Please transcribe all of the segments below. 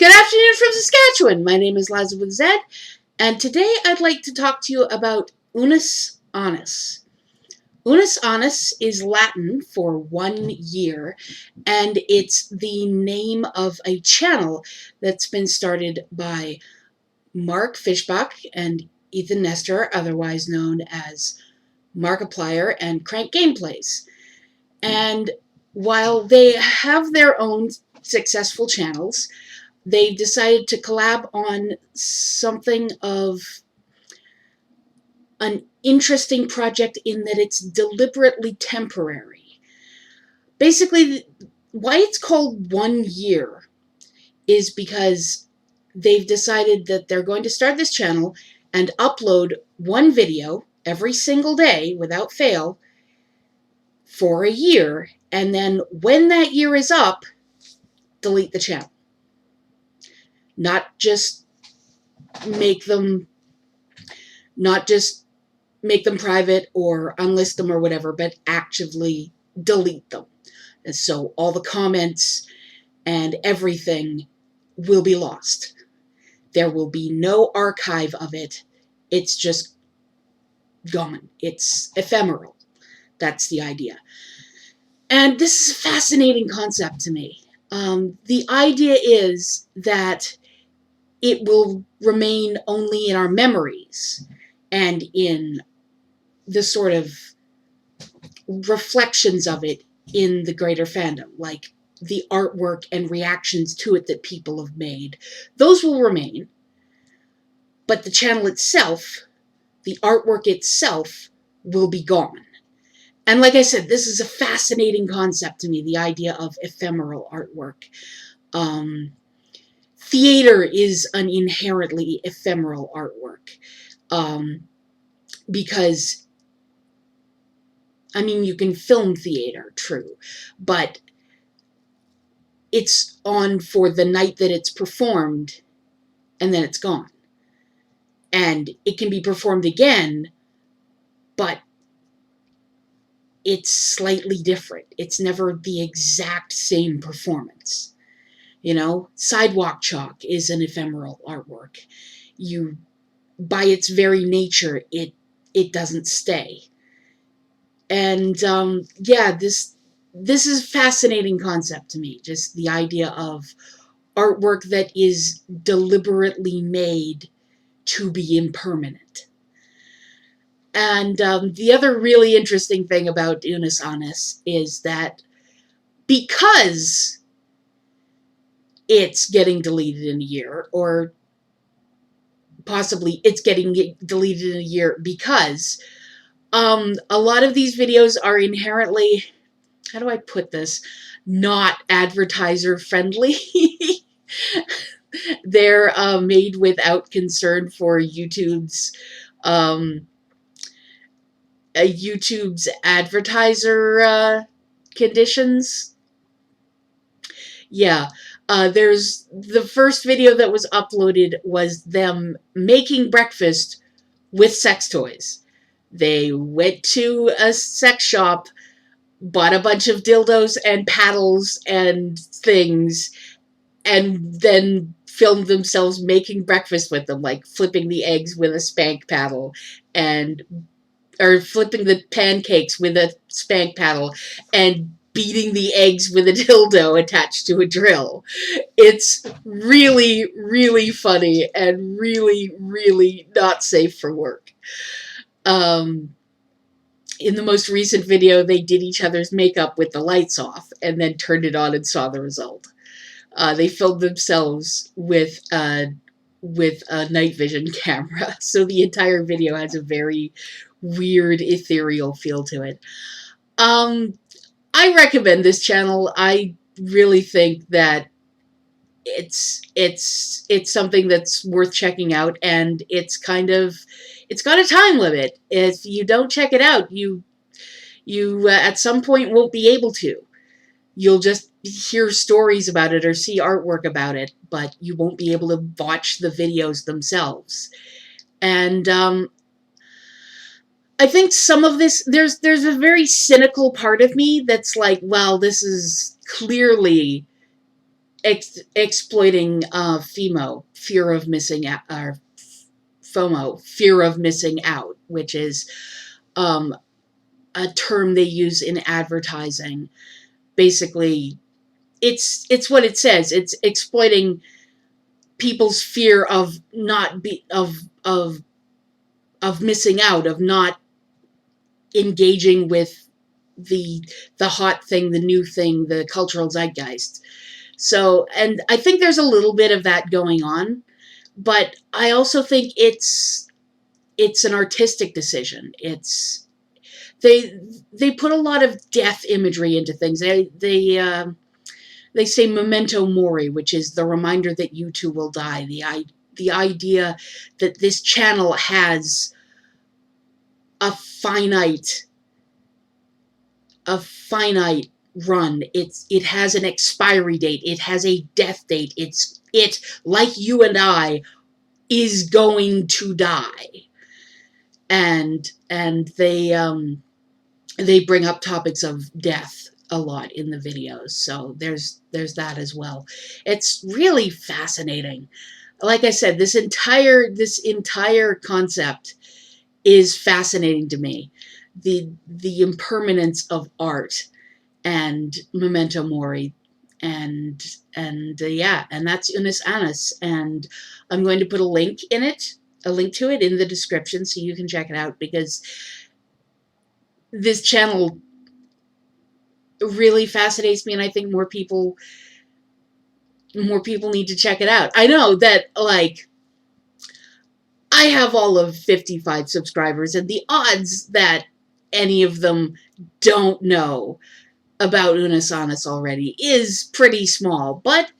Good afternoon from Saskatchewan. My name is LizaWithaZed, and today I'd like to talk to you about Unus Annus. Unus Annus is Latin for 1 year, and it's the name of a channel that's been started by Mark Fishbach and Ethan Nestor, otherwise known as Markiplier and crankgameplays. And while they have their own successful channels, they've decided to collab on something of an interesting project in that it's deliberately temporary. Basically, why it's called 1 year is because they've decided that they're going to start this channel and upload one video every single day without fail for a year, and then when that year is up, delete the channel. Not just make them private or unlist them or whatever, but actively delete them. And so all the comments and everything will be lost. There will be no archive of it. It's just gone. It's ephemeral. That's the idea. And this is a fascinating concept to me. The idea is that it will remain only in our memories and in the sort of reflections of it in the greater fandom, like the artwork and reactions to it that people have made. Those will remain, but the channel itself, the artwork itself, will be gone. And like I said, this is a fascinating concept to me, the idea of ephemeral artwork. Theater is an inherently ephemeral artwork. Because, I mean, you can film theater, true, but it's on for the night that it's performed, and then it's gone. And it can be performed again, but it's slightly different. It's never the exact same performance. You know, sidewalk chalk is an ephemeral artwork. By its very nature, it doesn't stay. And yeah, this is a fascinating concept to me, just the idea of artwork that is deliberately made to be impermanent. And the other really interesting thing about Unus Annus is that because it's getting deleted in a year, or possibly it's getting deleted in a year because a lot of these videos are inherently, how do I put this, not advertiser friendly. They're made without concern for YouTube's advertiser conditions. Yeah. There's the first video that was uploaded was them making breakfast with sex toys. They went to a sex shop, bought a bunch of dildos and paddles and things, and then filmed themselves making breakfast with them, like flipping the eggs with a spank paddle, or flipping the pancakes with a spank paddle, and beating the eggs with a dildo attached to a drill. It's really, really funny and really, really not safe for work. In the most recent video, they did each other's makeup with the lights off and then turned it on and saw the result. They filmed themselves with a night vision camera, so the entire video has a very weird, ethereal feel to it. I recommend this channel. I really think that it's something that's worth checking out, and it's got a time limit. If you don't check it out, you at some point won't be able to. You'll just hear stories about it or see artwork about it, but you won't be able to watch the videos themselves. And I think some of this, there's a very cynical part of me that's like, well, this is clearly exploiting FOMO, fear of missing out, or FOMO, fear of missing out, which is a term they use in advertising. Basically, it's what it says. It's exploiting people's fear of missing out, of not engaging with the hot thing, the new thing, the cultural zeitgeist. So, and I think there's a little bit of that going on, but I also think it's an artistic decision. They put a lot of death imagery into things. They say memento mori, which is the reminder that you too will die. The idea that this channel has a finite run. It has an expiry date. It has a death date. It, like you and I, is going to die. And they bring up topics of death a lot in the videos. So there's that as well. It's really fascinating. Like I said, this entire concept is fascinating to me. The impermanence of art and memento mori, and yeah, and that's Unus Annus, and I'm going to put a link to it in the description so you can check it out, because this channel really fascinates me, and I think more people need to check it out. I know that, like, I have all of 55 subscribers, and the odds that any of them don't know about Unus Annus already is pretty small. But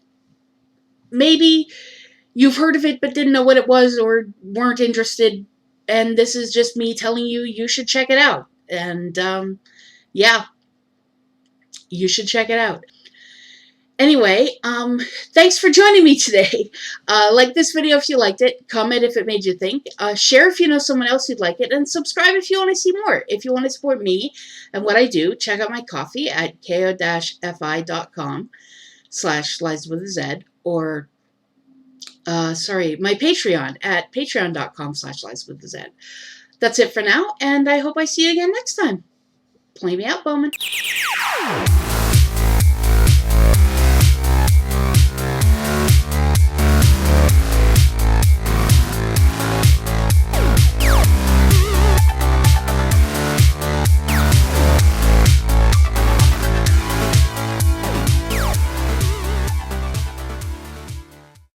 maybe you've heard of it but didn't know what it was, or weren't interested, and this is just me telling you you should check it out. And yeah, you should check it out. Anyway, thanks for joining me today. Like this video if you liked it, comment if it made you think, share if you know someone else who'd like it, and subscribe if you want to see more. If you want to support me and what I do, check out my Ko-fi at ko-fi.com/LizaWithaZed, or my Patreon at patreon.com/LizaWithaZed. That's it for now, and I hope I see you again next time. Play me out, Bowman.